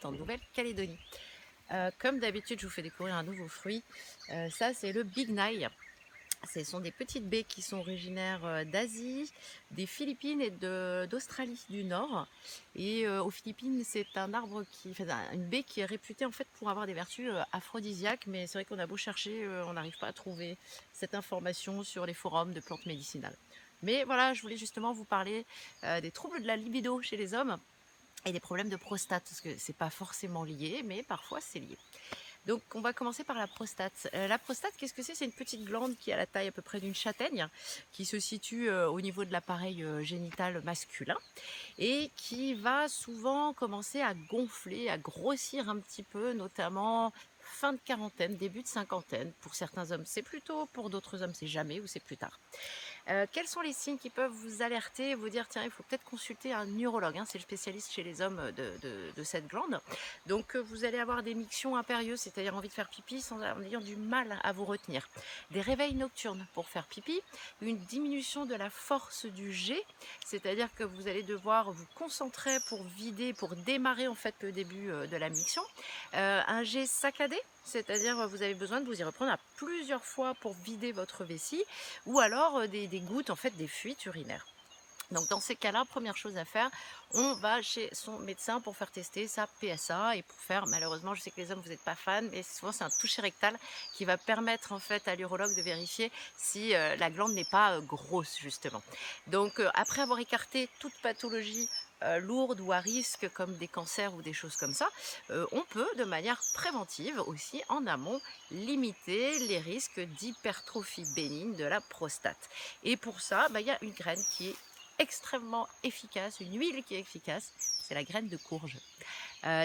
en Nouvelle-Calédonie. Comme d'habitude, je vous fais découvrir un nouveau fruit. Ça, c'est le bignail. Ce sont des petites baies qui sont originaires d'Asie, des Philippines et d'Australie du Nord. Et aux Philippines, c'est un arbre une baie qui est réputée en fait pour avoir des vertus aphrodisiaques. Mais c'est vrai qu'on a beau chercher, on n'arrive pas à trouver cette information sur les forums de plantes médicinales. Mais voilà, je voulais justement vous parler des troubles de la libido chez les hommes et des problèmes de prostate, parce que c'est pas forcément lié, mais parfois c'est lié. Donc on va commencer par la prostate. La prostate, qu'est-ce que c'est? C'est une petite glande qui a la taille à peu près d'une châtaigne, qui se situe au niveau de l'appareil génital masculin et qui va souvent commencer à gonfler, à grossir un petit peu, notamment fin de quarantaine, début de cinquantaine. Pour certains hommes, c'est plus tôt, pour d'autres hommes, c'est jamais ou c'est plus tard. Quels sont les signes qui peuvent vous alerter et vous dire: «Tiens, il faut peut-être consulter un urologue», hein, c'est le spécialiste chez les hommes de cette glande. Donc vous allez avoir des mictions impérieuses, c'est-à-dire envie de faire pipi en ayant du mal à vous retenir. Des réveils nocturnes pour faire pipi, une diminution de la force du jet, c'est-à-dire que vous allez devoir vous concentrer pour vider, pour démarrer en fait le début, de la miction. Un jet saccadé, c'est-à-dire, vous avez besoin de vous y reprendre à plusieurs fois pour vider votre vessie ou alors, des gouttes, en fait, des fuites urinaires. Donc dans ces cas-là, première chose à faire, on va chez son médecin pour faire tester sa PSA et pour faire malheureusement, je sais que les hommes, vous n'êtes pas fans, mais souvent c'est un toucher rectal qui va permettre en fait à l'urologue de vérifier si, la glande n'est pas, grosse justement. Donc, après avoir écarté toute pathologie, lourde ou à risque comme des cancers ou des choses comme ça, on peut de manière préventive aussi en amont limiter les risques d'hypertrophie bénigne de la prostate. Et pour ça, bah, il y a une graine qui est extrêmement efficace, une huile qui est efficace, c'est la graine de courge.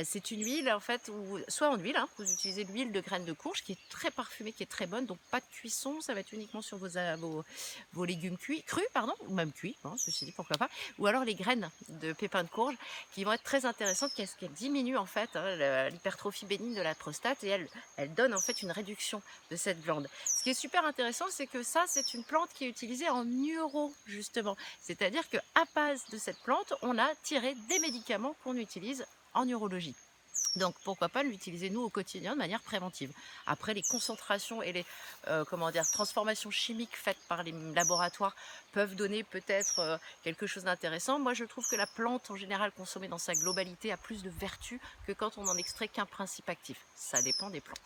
C'est une huile en fait où soit en huile, hein, vous utilisez l'huile de graines de courge qui est très parfumée, qui est très bonne, donc pas de cuisson, ça va être uniquement sur vos légumes crus pardon, ou même cuits, hein, ceci dit pourquoi pas, ou alors les graines de pépins de courge qui vont être très intéressantes, qu'elles diminuent en fait, hein, l'hypertrophie bénigne de la prostate et elles donnent en fait une réduction de cette glande. Ce qui est super intéressant, c'est que ça, c'est une plante qui est utilisée en uro justement. C'est-à-dire qu'à base de cette plante, on a tiré des médicaments qu'on utilise en urologie. Donc pourquoi pas l'utiliser nous au quotidien de manière préventive. Après les concentrations et les comment dire, transformations chimiques faites par les laboratoires peuvent donner peut-être quelque chose d'intéressant. Moi je trouve que la plante en général consommée dans sa globalité a plus de vertus que quand on n'en extrait qu'un principe actif. Ça dépend des plantes.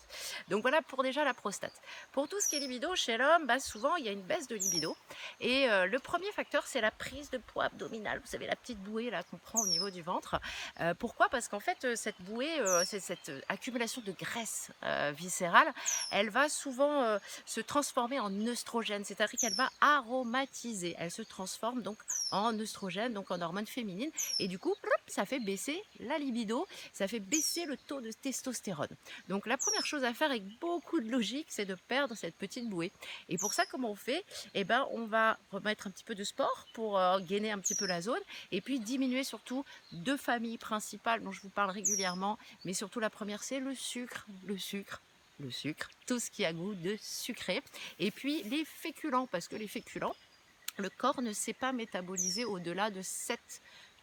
Donc voilà pour déjà la prostate. Pour tout ce qui est libido chez l'homme, bah, souvent il y a une baisse de libido et le premier facteur c'est la prise de poids abdominale. Vous savez la petite bouée là qu'on prend au niveau du ventre. Pourquoi? Parce qu'en fait, cette bouée, cette accumulation de graisse, viscérale, elle va souvent, se transformer en œstrogène, c'est-à-dire qu'elle va aromatiser. Elle se transforme donc en œstrogène, donc en hormone féminine et du coup, plop, ça fait baisser la libido, ça fait baisser le taux de testostérone. Donc la première chose à faire avec beaucoup de logique, c'est de perdre cette petite bouée et pour ça, comment on fait? Eh ben, on va remettre un petit peu de sport pour, gainer un petit peu la zone et puis diminuer surtout 2 familles principales dont je vous parle régulièrement, mais surtout la première c'est le sucre, le sucre, tout ce qui a goût de sucré et puis les féculents parce que les féculents, le corps ne sait pas métaboliser au-delà de 7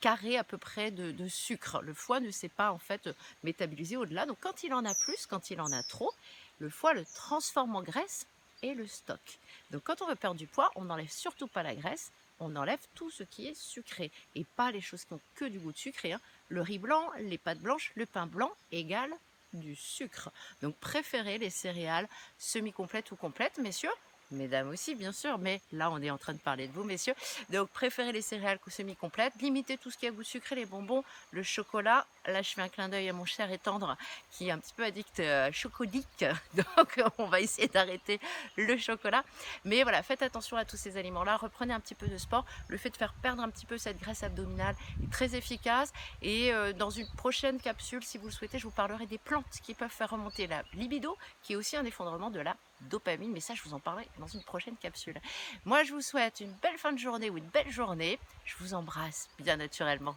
carrés à peu près de sucre. Le foie ne sait pas en fait métaboliser au-delà. Donc quand il en a plus, quand il en a trop, le foie le transforme en graisse et le stocke. Donc quand on veut perdre du poids, on n'enlève surtout pas la graisse, on enlève tout ce qui est sucré et pas les choses qui ont que du goût de sucré, hein. Le riz blanc, les pâtes blanches, le pain blanc égale du sucre. Donc préférez les céréales semi-complètes ou complètes, messieurs. Mesdames aussi, bien sûr, mais là, on est en train de parler de vous, messieurs. Donc, préférez les céréales semi-complètes, limitez tout ce qui a goût sucré, les bonbons, le chocolat. Là, je fais un clin d'œil à mon cher et tendre qui est un petit peu addict chocodique. Donc, on va essayer d'arrêter le chocolat. Mais voilà, faites attention à tous ces aliments-là. Reprenez un petit peu de sport. Le fait de faire perdre un petit peu cette graisse abdominale est très efficace. Et dans une prochaine capsule, si vous le souhaitez, je vous parlerai des plantes qui peuvent faire remonter la libido, qui est aussi un effondrement de la dopamine, mais ça je vous en parlerai dans une prochaine capsule. Moi je vous souhaite une belle fin de journée ou une belle journée, je vous embrasse bien naturellement.